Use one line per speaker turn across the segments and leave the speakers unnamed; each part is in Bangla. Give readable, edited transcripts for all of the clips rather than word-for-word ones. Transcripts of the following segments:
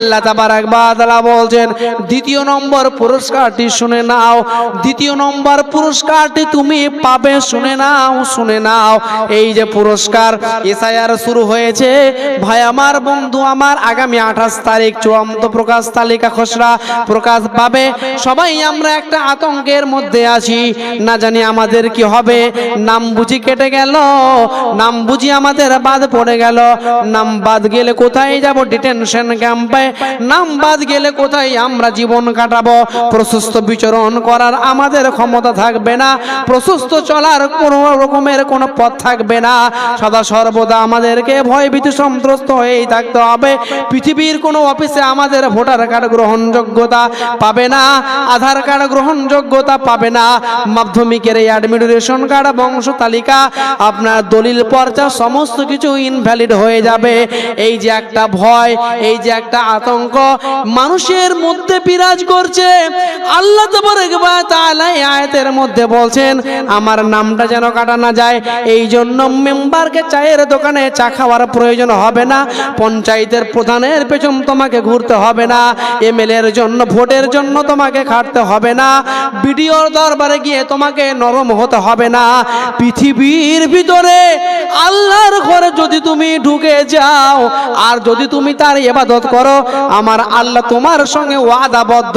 আল্লাহ তাবারাক ওয়া তাআলা বলছেন দ্বিতীয় নম্বর পুরস্কারটি শুনে নাও, দ্বিতীয় নম্বর পুরস্কারটি তুমি পাবে, শুনে নাও। এই যে পুরস্কার এসআইআর শুরু হয়েছে ভাই আমার, বন্ধু আমার, আগামী 28 তারিখ চূড়ান্ত প্রকাশ তালিকা খসড়া প্রকাশ পাবে। সবাই আমরা একটা আতঙ্কের মধ্যে আছি, না জানি আমাদের কি হবে। নাম বুঝি কেটে গেল, নাম বুঝি আমাদের বাদ পড়ে গেল, নাম বাদ গেলে কোথায় যাব? ডিটেনশন ক্যাম্পে। নাম বাদ গেলে কোথায় আমরা জীবন কাটাবো? প্রশস্ত বিচরণ করার আমাদের ক্ষমতা থাকবে না, প্রশস্ত চলার কোনো রকমের কোনো পথ থাকবে না। সদা সর্বদা আমাদেরকে ভয়ভীতি সন্ত্রস্ত হয়েই থাকতে হবে। পৃথিবীর কোনো অফিসে আমাদের ভোটার কার্ড গ্রহণযোগ্যতা পাবে না, আধার কার্ড গ্রহণযোগ্যতা পাবে না, মাধ্যমিকের এই অ্যাডমিট রেশন কার্ড, বংশ তালিকা, আপনার দলিল পর্চা সমস্ত কিছু ইনভ্যালিড হয়ে যাবে। এই যে একটা ভয়, এই যে একটা আতঙ্ক মানুষের মধ্যে বিরাজ করছে, আল্লাহ তাবারাক ওয়া তাআলা এই আয়াতের মধ্যে বলছেন আমার নামটা যেন কাটা না যায়। এই জন্য মেম্বারকে চায়ের দোকানে চা খাওয়ার প্রয়োজন হবে না, পঞ্চায়েতের প্রধানের পেছন তোমাকে ঘুরতে হবে না, এমএলএর জন্য ভোটের জন্য তোমাকে খাটতে হবে না, বিডিওর দরবারে গিয়ে তোমাকে নরম হতে হবে না। পৃথিবীর ভিতরে আল্লাহর ঘরে যদি তুমি ঢুকে যাও আর যদি তুমি তার ইবাদত করো, আমার আল্লাহ তোমার সঙ্গে ওয়াদাবদ্ধ।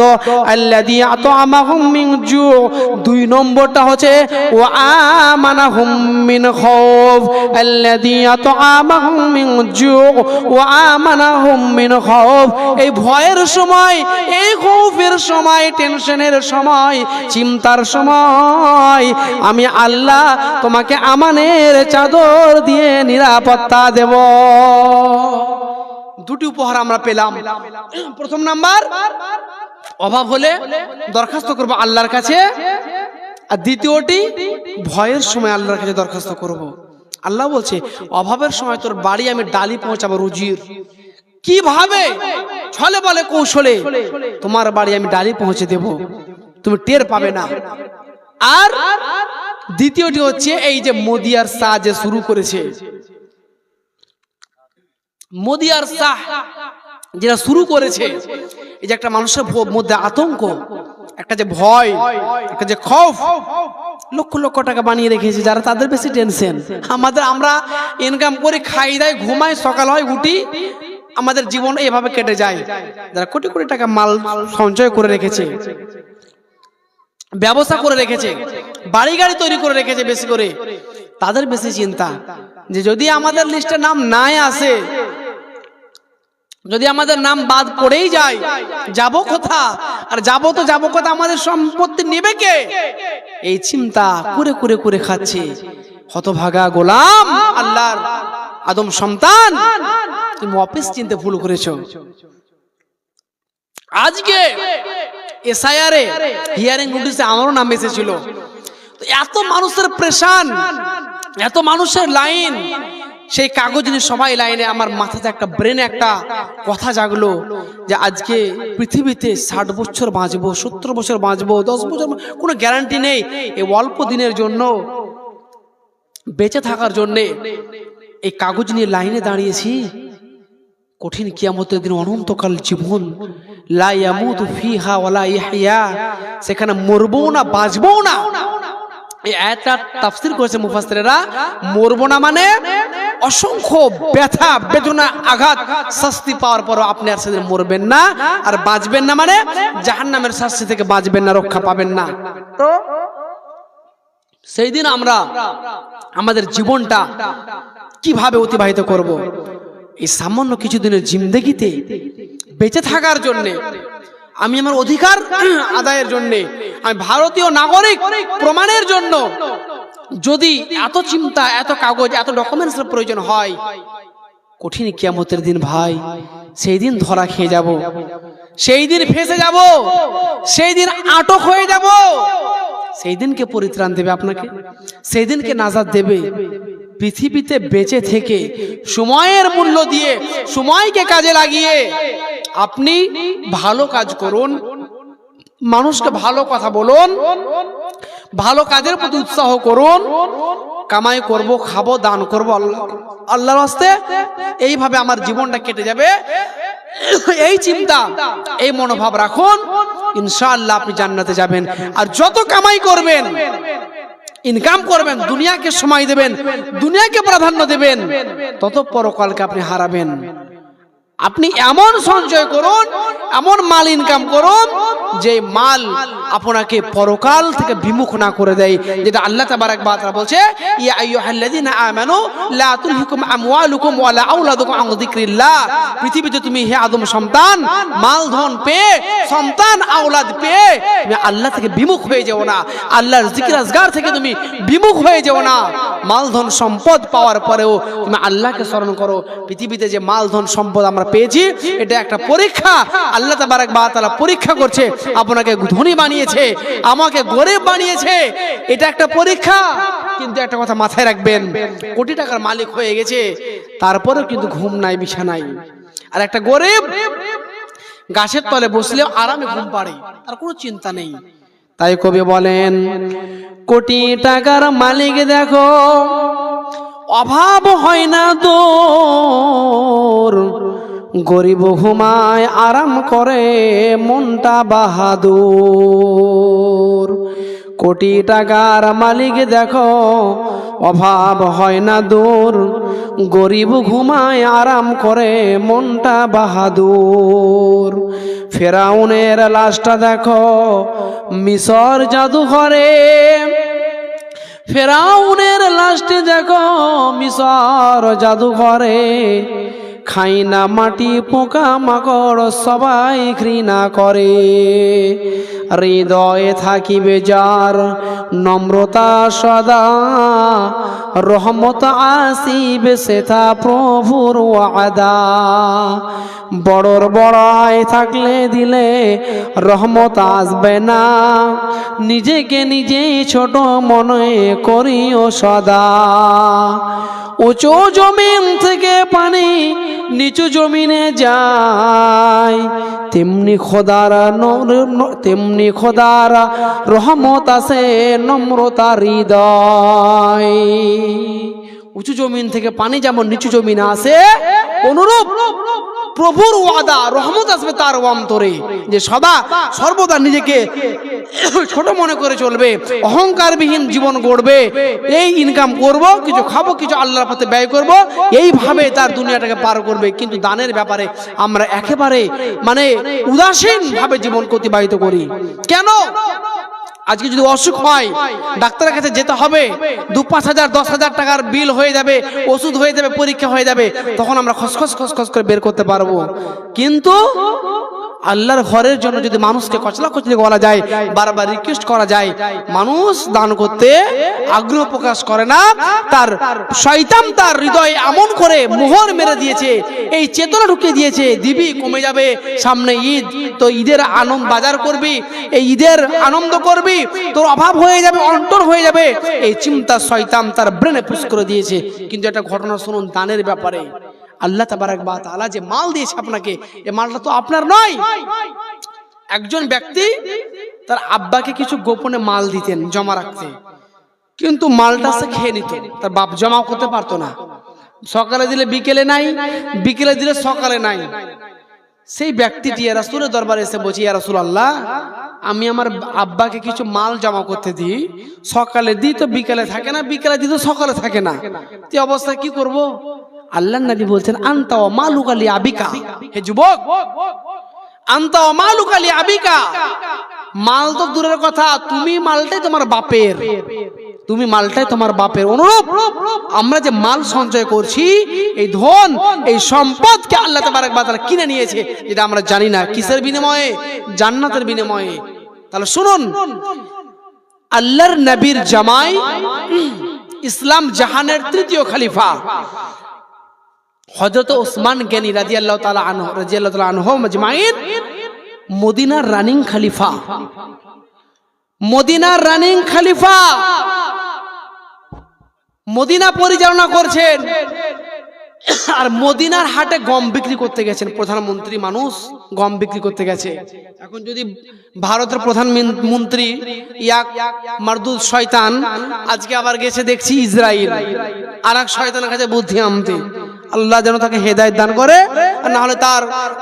আল্লাযী আত'আমাহুম মিন জু'। দুই নম্বরটা হচ্ছে ওয়া আমানাহুম মিন খাউফ। আল্লাযী আত'আমাহুম মিন জু' ওয়া আমানাহুম মিন খাউফ। এই ভয়ের সময়, এই খৌফের সময়, টেনশনের সময়, চিন্তার সময় আমি আল্লাহ তোমাকে আমানের চাদর দিয়ে নিরাপত্তা দেব। দুটি উপহার আমরা পেলাম। প্রথম নাম্বার, অভাব হলে দরখাস্ত করব আল্লাহর কাছে, আর দ্বিতীয়টি ভয়ের সময় আল্লাহর কাছে দরখাস্ত করব। আল্লাহ বলছে অভাবের সময় তোর বাড়ি আমি ডালি পৌঁছাবো রুজির। কিভাবে? ছলে বলে কৌশলে তোমার বাড়ি আমি ডালি পৌঁছে দেব, তুমি টের পাবে না। আর দ্বিতীয়টি হচ্ছে এই যে মোদিয়ার শাহ যে শুরু করেছে, মোদিয়ার শাহ যেটা শুরু করেছে, এই যে একটা মানুষের মধ্যে আতঙ্ক, একটা যে ভয়, একটা যে খৌফ, লক্ষ লক্ষ টাকা বানিয়ে রেখেছে যারা, তাদের বেশি টেনশন। আমরা ইনকাম করে খাই দাই ঘুমাই, সকাল হয় উঠি, আমাদের জীবন এভাবে কেটে যায়। যারা কোটি কোটি টাকা মাল সঞ্চয় করে রেখেছে, ব্যবসা করে রেখেছে, বাড়ি গাড়ি তৈরি করে রেখেছে বেশি করে, তাদের বেশি চিন্তা যে যদি আমাদের লিস্টে নাম নাই আসে, যদি আমাদের নাম বাদ পড়েই যায়, যাব কোথা? আর যাব তো যাব কোথা? আমাদের সম্পত্তি নেবে কে? এই চিন্তা করে করে করে খাচ্ছে হতভাগা গোলাম আল্লাহর আদম সন্তান। তুমি অফিস চিনতে ভুল করেছো। আজকে এসআইআর এ হিয়ারিং নোটিসে আমারও নাম এসেছিল। এত মানুষের প্রেশান, এত মানুষের লাইন, সেই কাগজ নিয়ে সবাই লাইনে। আমার মাথাতে একটা ব্রেনে একটা কথা জাগলো যে আজকে পৃথিবীতে 60 বছর বাঁচবো, 70 বছর বাঁচবো, 10 বছর, কোনো গ্যারান্টি নেই। এই অল্প দিনের জন্য বেঁচে থাকার জন্য এই কাগজ নিয়ে লাইনে দাঁড়িয়েছি। কঠিন কিয়ামতের দিন অনন্তকাল জীবন, লা ইয়ামুতু ফিহা ওয়ালা ইয়াহইয়া, সেখানে মরবো না বাঁচবো না। এই আয়াতটা তাফসীর করেছে মুফাসসিররা, মরবো না মানে অসংখ্য ব্যথা বেদনা আঘাত শাস্তি পাওয়ার পরও আপনি আর সেদিন মরবেন না, আর বাঁচবেন না মানে জাহান্নামের শাস্তি থেকে বাঁচবেন না, রক্ষা পাবেন না। তো সেই দিন আমরা আমাদের জীবনটা কিভাবে অতিবাহিত করব? এই সামান্য কিছুদিনের জিন্দেগিতে বেঁচে থাকার জন্য, আমি আমার অধিকার আদায়ের জন্য, আমি ভারতীয় নাগরিক প্রমাণের জন্য যদি এত চিন্তা, এত কাগজ, এত ডকুমেন্টসের প্রয়োজন হয়, কঠিন কিয়ামতের দিন ভাই, সেই দিন ধরা খেয়ে যাব, সেই দিন ফেঁসে যাব, সেই দিন আটক হয়ে যাব। সেই দিনকে পরিত্রাণ দেবে আপনাকে, সেই দিনকে নাজাত দেবে। পৃথিবীতে বেঁচে থেকে সময়ের মূল্য দিয়ে, সময়কে কাজে লাগিয়ে আপনি ভালো কাজ করুন, মানুষকে ভালো কথা বলুন, ভালো কাজের প্রতি উৎসাহ করুন। কামাই করব, খাবো, দান করব আল্লাহর রাস্তায়, এইভাবে আমার জীবনটা কেটে যাবে। এই চিন্তা, এই মনোভাব রাখুন, ইনশাআল্লাহ আপনি জান্নাতে যাবেন। আর যত কামাই করবেন, ইনকাম করবেন, দুনিয়াকে সময় দেবেন, দুনিয়াকে প্রাধান্য দেবেন, তত পরকালকে আপনি হারাবেন। আপনি এমন সঞ্চয় করুন, এমন মাল ইনকাম করুন যে মাল আপনাকে পরকাল থেকে বিমুখ না করে দেয়। যেটা আল্লাহ তাবারাক ওয়া তাআলা বলছে, ইয়া আইয়ুহাল্লাযীনা আমানু লা তুলহিকুম আমওয়ালুকুম ওয়ালা আওলাদুকুম আন যিকরিল্লাহ। পৃথিবীতে তুমি হে আদম সন্তান মাল ধন পেয়ে, সন্তান আওলাদ পেয়ে তুমি আল্লাহ থেকে বিমুখ হয়ে যাও না, আল্লাহর জিকির আজগার থেকে তুমি বিমুখ হয়ে যাও না। মাল ধন সম্পদ পাওয়ার পরেও তুমি আল্লাহকে স্মরণ করো। পৃথিবীতে যে মাল ধন সম্পদ আমরা পেয়েছি, এটা একটা পরীক্ষা। আল্লাহ তাবারাক ওয়া তাআলা পরীক্ষা করছে, আপনাকে ধনী বানিয়েছে, আমাকে গরিব বানিয়েছে, এটা একটা পরীক্ষা। কিন্তু একটা কথা মাথায় রাখবেন, কোটি টাকার মালিক হয়ে গেছে, তারপরেও কিন্তু ঘুম নাই, বিছানায়। আর একটা গরিব গাছের তলে বসলেও আরামে ঘুম পাড়ে, তার কোনো চিন্তা নেই। তাই কবি বলেন, কোটি টাকার মালিক দেখো অভাব হয় না দূর, গরিব ঘুমায় আরাম করে মনটা বাহাদুর। কোটি টাকার মালিক দেখো অভাব হয় না দূর, গরিব ঘুমায় আরাম করে মনটা বাহাদুর। ফেরাউনের লাশটা দেখো মিশর জাদুঘরে, ফেরাউনের লাশটি দেখো মিশর জাদুঘরে। খাই না মাটি পোকা মাকড় সবাই ঘৃণা করে, হৃদয়ে থাকিবে যার নম্রতা সদা, রহমত আসিবে সেথা প্রভুর ওয়াদা। বড়র বড়াই থাকলে দিলে রহমত আসবে না, নিজেকে নিজেই ছোট মনে করিও সদা। উঁচু জমিন থেকে পানি নিচু জমিনে যায়, তেমনি খোদার রহমত আছে নম্রতা হৃদয়। উঁচু জমিন থেকে পানি যেমন নিচু জমিনে আসে, অনুরূপ প্রভুর ওয়াদা রহমত আসবে তার অন্তরে, যে সর্বদা নিজেকে ছোট মনে করে চলবে, অহংকারবিহীন জীবন গড়বে। এই ইনকাম করব, কিছু খাবো, কিছু আল্লাহর পথে ব্যয় করব, এইভাবে তার দুনিয়াটাকে পার করবে। কিন্তু দানের ব্যাপারে আমরা একেবারে উদাসীন ভাবে জীবন অতিবাহিত করি। কেন? আজকে যদি অসুখ হয়, ডাক্তারের কাছে যেতে হবে, 2-5 হাজার 10 হাজার টাকার বিল হয়ে যাবে, ওষুধ হয়ে যাবে, পরীক্ষা হয়ে যাবে, তখন আমরা খসখস করে বের করতে পারবো। কিন্তু আল্লাহর ঘরের জন্য যদি মানুষকে কচলাকচলি বলা যায়, বারবার রিকোয়েস্ট করা যায়, মানুষ দান করতে আগ্রহ প্রকাশ করে না। তার শয়তান তার হৃদয়ে এমন করে মোহর মেরে দিয়েছে, এই চেতনা ঢুকিয়ে দিয়েছে, দিবি কমে যাবে, সামনে ঈদ, তো ঈদের আনন্দ বাজার করবি, এই ঈদের আনন্দ করবি, তোর অভাব হয়ে যাবে, অন্তর হয়ে যাবে, এই চিন্তা শয়তান তার ব্রেনে পুশ করে দিয়েছে। কিন্তু একটা ঘটনা শুনুন দানের ব্যাপারে। আল্লাহ তাবারাক ওয়া তাআলা যে মাল দিয়েছে আপনাকে, এই মালটা তো আপনার নয়। একজন ব্যক্তি তার আব্বাকে কিছু গোপনে মাল দিতেন জমা রাখতে, কিন্তু মালটা সে খেয়ে নিত, তার বাপ জমা করতে পারতো না। সকালে দিলে বিকেলে নাই, বিকেলে দিলে সকালে নাই। সেই ব্যক্তিটি রাসূলের দরবারে এসে বলছে, ইয়া রাসূলুল্লাহ, আমি আমার আব্বাকে কিছু মাল জমা করতে দিই, সকালে দিই তো বিকেলে থাকে না, বিকেলে দিই তো সকালে থাকে না, এই অবস্থা কি করব? আল্লাহর নবী বলছেন, আনতা ওয়া মালুকা লি আবিকা। হে যুবক, আনতা ওয়া মালুকা লি আবিকা, মাল তো দূরের কথা, তুমি মালটাই তোমার বাপের, তুমি মালটাই তোমার বাপের। অনুরূপ আমরা যে মাল সঞ্চয় করছি, এই ধন, এই সম্পদকে আল্লাহ তাবারাক ওয়া তাআলা কিনে নিয়েছে, যেটা আমরা জানি না। কিসের বিনিময়ে? জান্নাতের বিনিময়ে। তাহলে শুনুন, আল্লাহর নবীর জামাই, ইসলাম জাহানের তৃতীয় খলিফা হযরত ওসমান গনি রাদিয়াল্লাহু তাআলা আনহু মাজমাইন, মদিনার রানিং খলিফা, মদিনার রানিং খলিফা, মদিনা পরিচালনা করছেন। আর মদিনার হাটে গম বিক্রি করতে গেছেন, প্রধানমন্ত্রী মানুষ গম বিক্রি করতে গেছে। এখন যদি ভারতের প্রধানমন্ত্রী ইয়াক মারদুদ শয়তান আজকে আবার গেছে দেখছি ইসরায়েল, আর এক শয়তানের কাছে বুদ্ধি আনতে। আল্লাহ যেন তাকে হেদায়েত দান করে, আর না হলে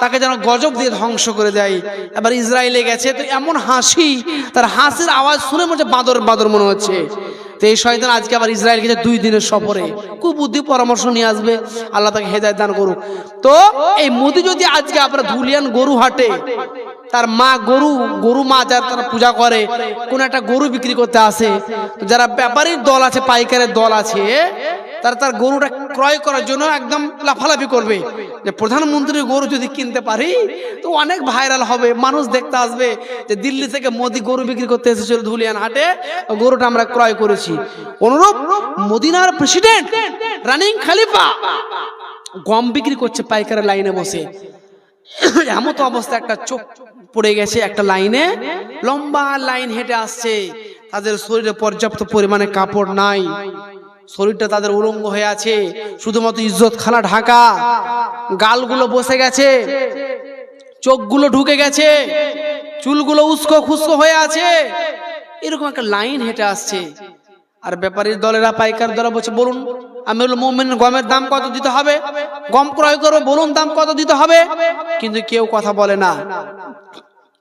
তাকে যেন গজব দিয়ে ধ্বংস করে দেয়। এবার ইসরায়েলে গেছে, তো এমন হাসি, তার হাসির আওয়াজ শুনে মনে হচ্ছে বাঁদর বাঁদর মনে হচ্ছে। তো এই শয়তান আজকে আবার ইসরায়েল গেছে 2 দিনের সফরে, খুব বুদ্ধি পরামর্শ নিয়ে আসবে, আল্লাহ তাকে হেদায়েত দান করুক। তো এই মোদি যদি আজকে আপনার ধুলিয়ান গরু হাটে, তার মা গরু মা যারা তারা পূজা করে, কোন একটা গরু বিক্রি করতে আসে, তো যারা ব্যাপারীর দল আছে, পাইকারের দল আছে, তার গরুটা ক্রয় করার জন্য একদম লাফালাফি করবে যে প্রধানমন্ত্রীর গরু যদি কিনতে পারি তো অনেক ভাইরাল হবে, মানুষ দেখতে আসবে যে দিল্লি থেকে মোদি গরু বিক্রি করতে এসেছিল ধুলিয়ান হাটে, গরুটা আমরা ক্রয় করেছি। অনুরূপ মদিনার প্রেসিডেন্ট রানিং খলিফা গম বিক্রি করছে পাইকারের লাইনে বসে। এমন তো অবস্থা, একটা চোখ পড়ে গেছে, একটা লাইনে লম্বা লাইন হেঁটে আসছে, তাদের শরীরে পর্যাপ্ত পরিমাণে কাপড় নাই, শরীরটা তাদের উলঙ্গ হয়ে আছে, শুধুমাত্র ইজ্জত খানা ঢাকা, গালগুলো বসে গেছে, চোখগুলো ঢুকে গেছে, চুলগুলো উস্কো খুস্কো হয়ে আছে, এরকম একটা লাইন হেঁটে আসছে। আর ব্যাপারীর দলেরা, পাইকার দলেরা বলছে, বলুন আমিরুল মুমিনিন গমের দাম কত দিতে হবে, গম ক্রয় করবো, বলুন দাম কত দিতে হবে। কিন্তু কেউ কথা বলে না।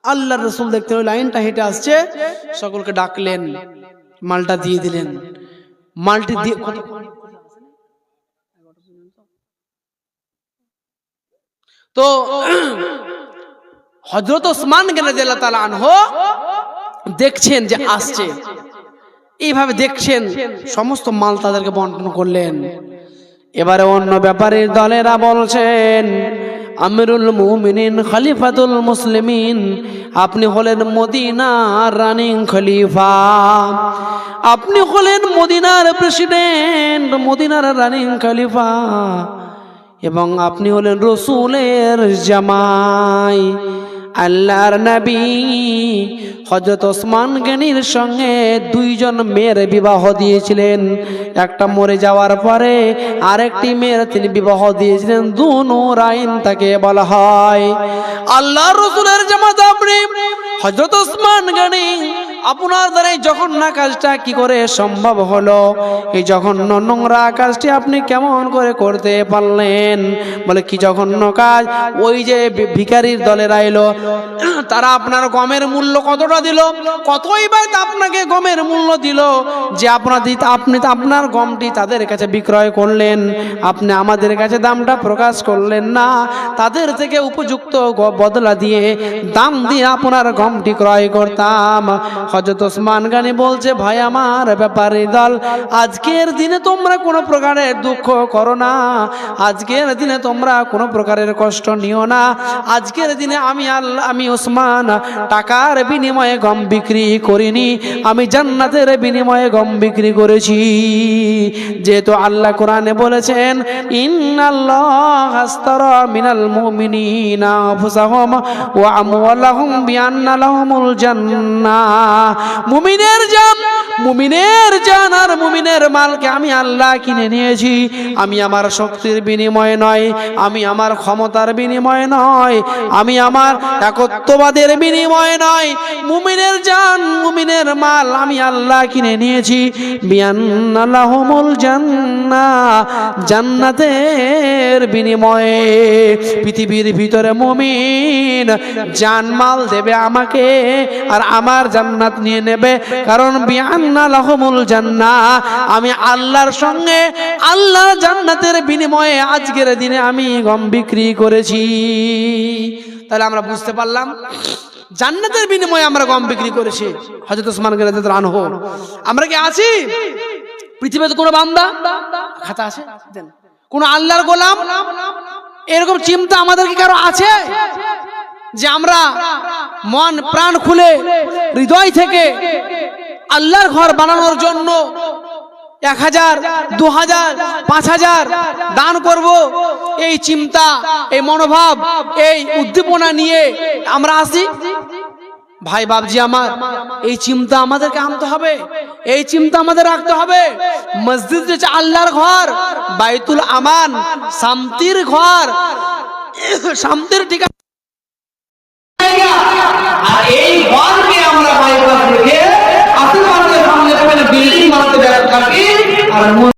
আল্লাহর রাসূল দেখতে ওই লাইনটা হেঁটে আসছে, সকলকে ডাকলেন, মালটা দিয়ে দিলেন। মালটি দিয়ে তো হযরত ওসমান রাদিয়াল্লাহু তাআলা আনহু দেখছেন যে আসছে, এইভাবে দেখছেন, সমস্ত মাল তাদেরকে বন্টন করলেন। এবারে অন্য ব্যাপারীর দলেরা বলছেন, আমিরুল মুমিনিন খলিফাতুল মুসলিমিন, আপনি হলেন মদিনার রানিং খলিফা, আপনি হলেন মদিনার প্রেসিডেন্ট, মদিনার রানিং খলিফা, এবং আপনি হলেন রসুলের জামাই। আল্লাহর নবী হযরত ওসমান গনির সঙ্গে 2 জন মেয়ের বিবাহ দিয়েছিলেন। একটা মরে যাওয়ার পরে আরেকটি মেয়ের তিনি বিবাহ দিয়েছিলেন, দুনুরাইন তাকে বলা হয়। আল্লাহর রাসূলের জামাত আপনি হযরত ওসমান গনি, আপনার দ্বারা এই জঘন্য কাজটা কি করে সম্ভব হলো? এই জঘন্য নোংরা কাজটি আপনি কেমন করে করতে পারলেন? বলে, কি জঘন্য কাজ? ওই যে ভিখারির দলেরা এলো, তারা আপনার গমের মূল্য কতটা দিল, কতই বা আপনাকে গমের মূল্য দিল, যে আপনি আপনার গমটি তাদের কাছে বিক্রয় করলেন, আপনি আমাদের কাছে দামটা প্রকাশ করলেন না, তাদের থেকে উপযুক্ত বদলা দিয়ে দাম দিয়ে আপনার গমটি ক্রয় করতাম। হযরত ওসমান গনি বলছে, ভাই আমার ব্যাপারী দল, আজকের দিনে তোমরা কোনো প্রকারের দুঃখ করো না, আজকের দিনে তোমরা কোনো প্রকারের কষ্ট নিও না। আজকের দিনে আমি ওসমান টাকার বিনিময়ে গম বিক্রি করিনি, আমি জান্নাতের বিনিময়ে গম বিক্রি করেছি। যেহেতু আল্লাহ কোরআনে বলেছেন, ইন্নাল্লাহা আশতারা মিনাল মুমিনিনা আনফুসাহুম ওয়া আমওয়ালাহুম বিআন্না লাহুমুল জান্নাহ, মুমিনের জান আর মুমিনের মালকে আমি আল্লাহ কিনে নিয়েছি। আমি আমার শক্তির বিনিময়ে নয়, আমি আমার ক্ষমতার বিনিময়ে নয়, আমি আমার একত্ববাদের বিনিময়ে নয়, মুমিনের জান মুমিনের মাল আমি আল্লাহ কিনে নিয়েছি। বিআন্না লাহুমুল জান্নাহ, জান্নাতের বিনিময়ে। পৃথিবীর ভিতরে মুমিন জান মাল দেবে আমাকে, আর আমার জান্নাত নিয়ে নেবে, কারণ বিআন্না লাহুমুল জান্নাহ, আমি আল্লাহর সঙ্গে আল্লাহ জান্নাতের বিনিময়ে আজকের দিনে আমি গম বিক্রি করেছি। তাহলে আমরা বুঝতে পারলাম জান্নাতের বিনিময়ে আমরা গম বিক্রি করেছি। হযরত ওসমান রাদিয়াল্লাহু আনহু, আমরা কি আছি পৃথিবীতে কোনো বান্দা খাতা আছে, কোন আল্লাহর গোলাম, এরকম চিন্তা আমাদের কি কারো আছে যে আমরা মন প্রাণ খুলে হৃদয় থেকে আল্লাহর ঘর বানানোর জন্য 1000, 2000, 5000 দান করব, এই চিন্তা, এই মনোভাব, এই উদ্দীপনা নিয়ে আমরা আসি? ভাই বাবজি আমার, এই চিন্তা আমাদেরকে আনতে হবে, এই চিন্তা আমাদের রাখতে হবে। মসজিদ হচ্ছে আল্লাহর ঘর, বাইতুল আমান শান্তির ঘর, শান্তির ঠিকানা। আর এই ঘরকে আমরা বাইপাস রেখে আসলে বিল্ডিং বানাতে ব্যস্ত থাকি। আর